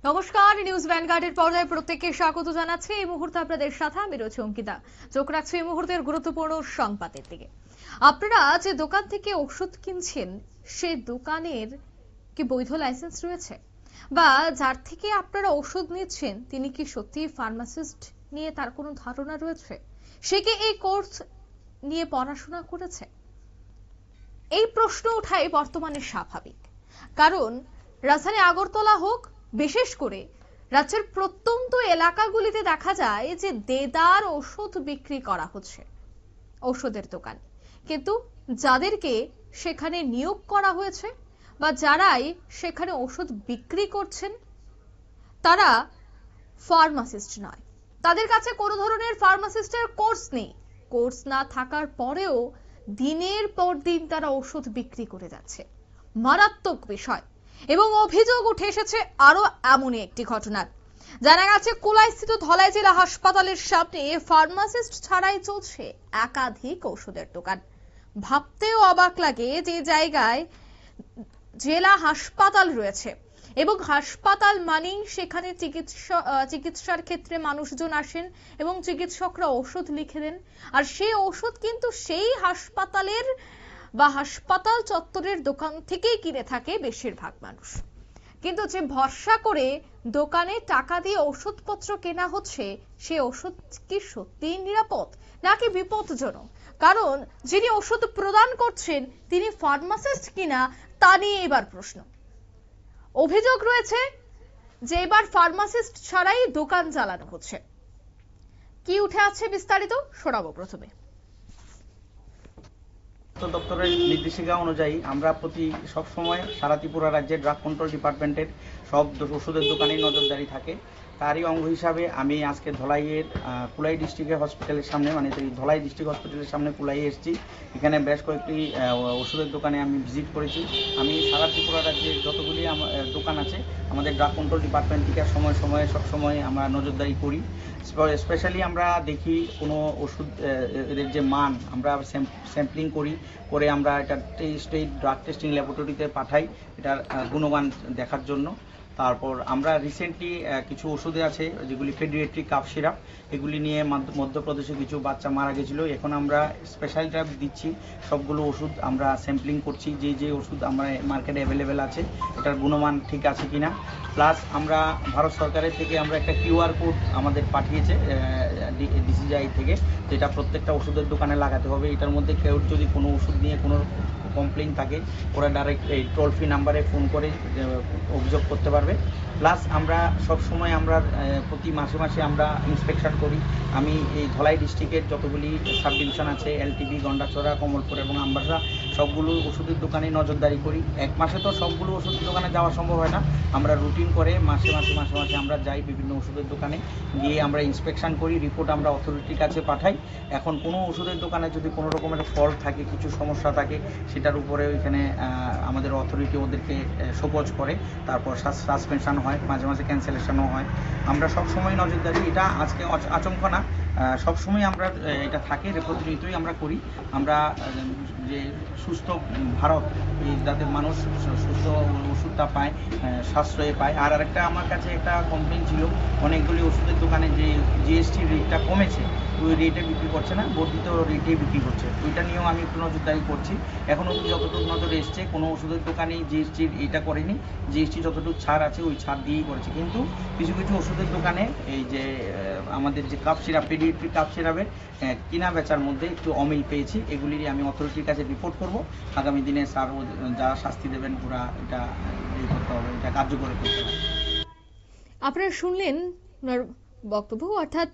নমস্কার, নিউজ ভ্যানগার্ডের পর্যায়ে প্রত্যেককে স্বাগত জানাচ্ছি। এই মুহূর্তে আপনাদের সাথে আমি রয়েছি অঙ্কিতা। চোখ রাখছি এই মুহূর্তের গুরুত্বপূর্ণ সংবাদের দিকে। আপনারা যে দোকান থেকে ওষুধ কিনছেন সেই দোকানের কি বৈধ লাইসেন্স রয়েছে, বা যার থেকে আপনারা ওষুধ নিচ্ছেন তিনি কি সত্যি ফার্মাসিস্ট নিয়ে তার কোনো ধারণা রয়েছে, সে কি এই কোর্স নিয়ে পড়াশোনা করেছে? এই প্রশ্ন ওঠাই বর্তমানে স্বাভাবিক, কারণ রাজধানী আগরতলা হোক, বিশেষ করে রাজ্যের প্রত্যন্ত এলাকাগুলিতে দেখা যায় যে দেদার ওষুধ বিক্রি করা হচ্ছে ঔষধের দোকান, কিন্তু যাদেরকে সেখানে নিয়োগ করা হয়েছে বা যারাই সেখানে ওষুধ বিক্রি করছেন তারা ফার্মাসিস্ট নয়। তাদের কাছে কোনো ধরনের ফার্মাসিস্টের কোর্স নেই। কোর্স না থাকার পরেও দিনের পর দিন তারা ওষুধ বিক্রি করে যাচ্ছে। মারাত্মক বিষয়। এবং অভিযোগ উঠে এসেছে আরো এমনই একটি ঘটনার। জানা গেছে কুলাইস্থিত ধলাই জেলা হাসপাতালের সামনে ফার্মাসিস্ট ছাড়াই চলছে একাধিক ওষুধের দোকান। ভাবতেও অবাক লাগে যে জায়গায় জেলা হাসপাতাল রয়েছে এবং হাসপাতাল মানেই সেখানে চিকিৎসার ক্ষেত্রে মানুষজন আসেন এবং চিকিৎসকরা ওষুধ লিখে দেন, আর সেই ওষুধ কিন্তু সেই হাসপাতালের বা হাসপাতাল চত্বরের দোকান থেকেই কিনে থাকে বেশিরভাগ মানুষ। কিন্তু যে ভরসা করে দোকানে টাকা দিয়ে ওষুধপত্র কেনা হচ্ছে, সে ওষুধ কি সত্যিই নিরাপদ নাকি বিপজ্জনক? কারণ যিনি ওষুধ প্রদান করছেন তিনি ফার্মাসিস্ট কিনা তা নিয়ে এবার প্রশ্ন। অভিযোগ রয়েছে যে এবার ফার্মাসিস্ট ছাড়াই দোকান চালানো হচ্ছে। কি উঠে আছে বিস্তারিত শোনাবো প্রথমে। দপ্তরের নির্দেশিকা অনুযায়ী আমরা সব সময় সারা ত্রিপুরা রাজ্যের ড্রাগ কন্ট্রোল ডিপার্টমেন্টের সব ওষুধের দোকানে নজরদারি থাকে। তারই অঙ্গ হিসাবে আমি আজকে ধলাইয়ের কুলাই ডিস্ট্রিক্টের হসপিটালের সামনে, মানে ধলাই ডিস্ট্রিক্ট হসপিটালের সামনে কুলাই এসেছি। এখানে বেশ কয়েকটি ওষুধের দোকানে আমি ভিজিট করেছি। আমি সারা ত্রিপুরা রাজ্যের যতগুলি দোকান আছে আমাদের ড্রাগ কন্ট্রোল ডিপার্টমেন্ট থেকে সব সময় আমরা নজরদারি করি। স্পেশালি আমরা দেখি কোনো ওষুধ এদের যে মান, আমরা স্যাম্পলিং করে আমরা এটা স্টেট ড্রাগ টেস্টিং ল্যাবরেটরিতে পাঠাই এটার গুণমান দেখার জন্য। তারপর আমরা রিসেন্টলি কিছু ওষুধে আছে যেগুলি পেডিয়াট্রিক কাফ সিরাপ, এগুলি নিয়ে মধ্যপ্রদেশে কিছু বাচ্চা মারা গেছিলো। এখন আমরা স্পেশালটা দিচ্ছি, সবগুলো ওষুধ আমরা স্যাম্পলিং করছি যে ওষুধ আমরা মার্কেটে অ্যাভেলেবেল আছে এটার গুণমান ঠিক আছে কিনা। প্লাস আমরা ভারত সরকারের থেকে আমরা একটা কিউআর কোড আমাদের পাঠিয়েছে ডিসিজিআই থেকে, যেটা প্রত্যেকটা ওষুধের দোকানে লাগাতে হবে। এটার মধ্যে কেউ যদি কোনো ওষুধ নিয়ে কোনো কমপ্লেন থাকে ওরা ডাইরেক্ট এই টোল ফ্রি নাম্বারে ফোন করে অভিযোগ করতে পারবে। প্লাস আমরা সবসময় আমরা প্রতি মাসে আমরা ইন্সপেকশন করি। আমি এই ধলাই ডিস্ট্রিক্টের যতগুলি সাব ডিভিশন আছে, এলটিবি, গন্ডাছড়া, কমলপুর এবং আমবাসা, সবগুলো ওষুধের দোকানে নজরদারি করি। এক মাসে তো সবগুলো ওষুধের দোকানে যাওয়া সম্ভব হয় না, আমরা রুটিন করে মাসে আমরা যাই বিভিন্ন ওষুধের দোকানে, গিয়ে আমরা ইন্সপেকশন করি, রিপোর্ট আমরা অথরিটির কাছে পাঠাই। এখন কোনো ওষুধের দোকানে যদি কোনো রকমের ফল্ট থাকে, কিছু সমস্যা থাকে, সেটার উপরে ওইখানে আমাদের অথরিটি ওদেরকে সপোজ করে, তারপর সাসপেনশন হয়, মাঝে ক্যান্সেলেশনও হয়। আমরা সবসময় নজরদারি, এটা আজকে আচমকা না, সবসময় আমরা এটা থাকে, প্রতিনিয়তই আমরা করি। আমরা যে সুস্থ ভারত, যাতে মানুষ সুস্থ ওষুধটা পায়, সাশ্রয়ে পায়। আর আরেকটা আমার কাছে একটা কমপ্লেন ছিল, অনেকগুলি ওষুধের দোকানে যে জিএসটি রেটটা কমেছে, ওই রেটে বিক্রি করছে না, বর্ধিত রেটে বিক্রি করছে। ওইটা নিয়েও আমি একটু নজরদারি করছি। এখনও যতটুকু নজরে এসছে কোনো ওষুধের দোকানেই জিএসটির এটা করেনি, জিএসটি যতটুকু ছাড় আছে ওই ছাড় দিয়েই করেছে। কিন্তু কিছু ওষুধের দোকানে এই যে আমাদের যে কাপ সিরাপ, পেডিয়াট্রিক কাপ সিরাপের কিনা বেচার মধ্যে একটু অমিল পেয়েছি। এগুলিরই আমি অথরিটির কাছে রিপোর্ট করব। আগামী দিনে স্যার যারা শাস্তি দেবেন ওরা এটা করতে হবে, এটা কার্যকর করতে হবে। আপনারা শুনলেন বক্তব্য, অর্থাৎ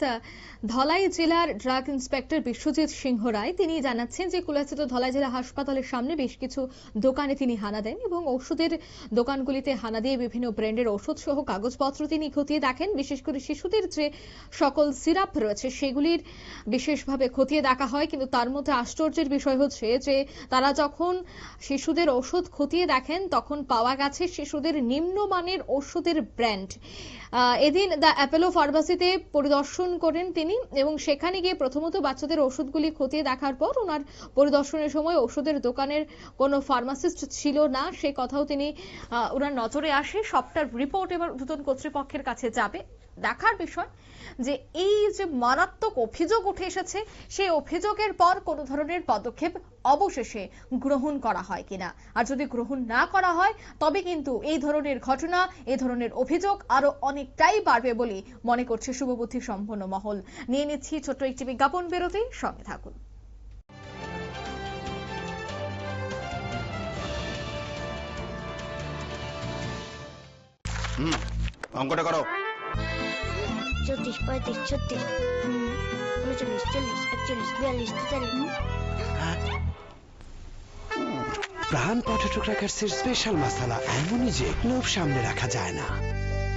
ধলাই জেলার ড্রাগ ইন্সপেক্টর বিশ্বজিৎ সিংহ রায় তিনি জানাচ্ছেন যে কুলাস্থিত ধলাই জেলা হাসপাতালের সামনে বেশ কিছু দোকানে তিনি হানা দেন এবং ওষুধের দোকানগুলিতে হানা দিয়ে বিভিন্ন ব্র্যান্ডের ওষুধ সহ কাগজপত্র তিনি খতিয়ে দেখেন। বিশেষ করে শিশুদের যে সকল সিরাপ রয়েছে সেগুলির বিশেষভাবে খতিয়ে দেখা হয়। কিন্তু তার মধ্যে আশ্চর্যের বিষয় হচ্ছে যে তারা যখন শিশুদের ওষুধ খতিয়ে দেখেন তখন পাওয়া গেছে শিশুদের নিম্নমানের ওষুধের ব্র্যান্ড। এদিন দ্য অ্যাপোলো ফার্মাসি ফার্মাসিতে পরিদর্শন করেন তিনি এবং সেখানে গিয়ে প্রথমত বাচ্চাদের ওষুধগুলি খতিয়ে দেখার পর ওনার পরিদর্শনের সময় ওষুধের দোকানের কোনো ফার্মাসিস্ট ছিল না সে কথাও তিনি ওনার নজরে আসে। সবটার রিপোর্ট এবার ঊর্ধ্বতন কর্তৃপক্ষের কাছে যাবে। দেখার বিষয় যে এই যে মারাত্মক অভিযোগ উঠে এসেছে সেই অভিযোগের পর কোন ধরনের পদক্ষেপ অবশেষে গ্রহণ করা হয় কিনা, আর যদি গ্রহণ না করা হয় তবে কিন্তু এই ধরনের ঘটনা, এই ধরনের অভিযোগ আরো অনেকটাই বাড়বে বলে মনে করছে শুভবুদ্ধি সম্পন্ন মহল। নিয়ে নিচ্ছি ছোট্ট একটি বিজ্ঞাপন বিরতি, সঙ্গে থাকুন। অঙ্কটা করো। 34, 35, 36, 39, 40, 41, 42, 43। প্রাণ পটেটো ক্র্যাকার্সের স্পেশাল মশলা এমনই যে লোভ সামনে রাখা যায় না।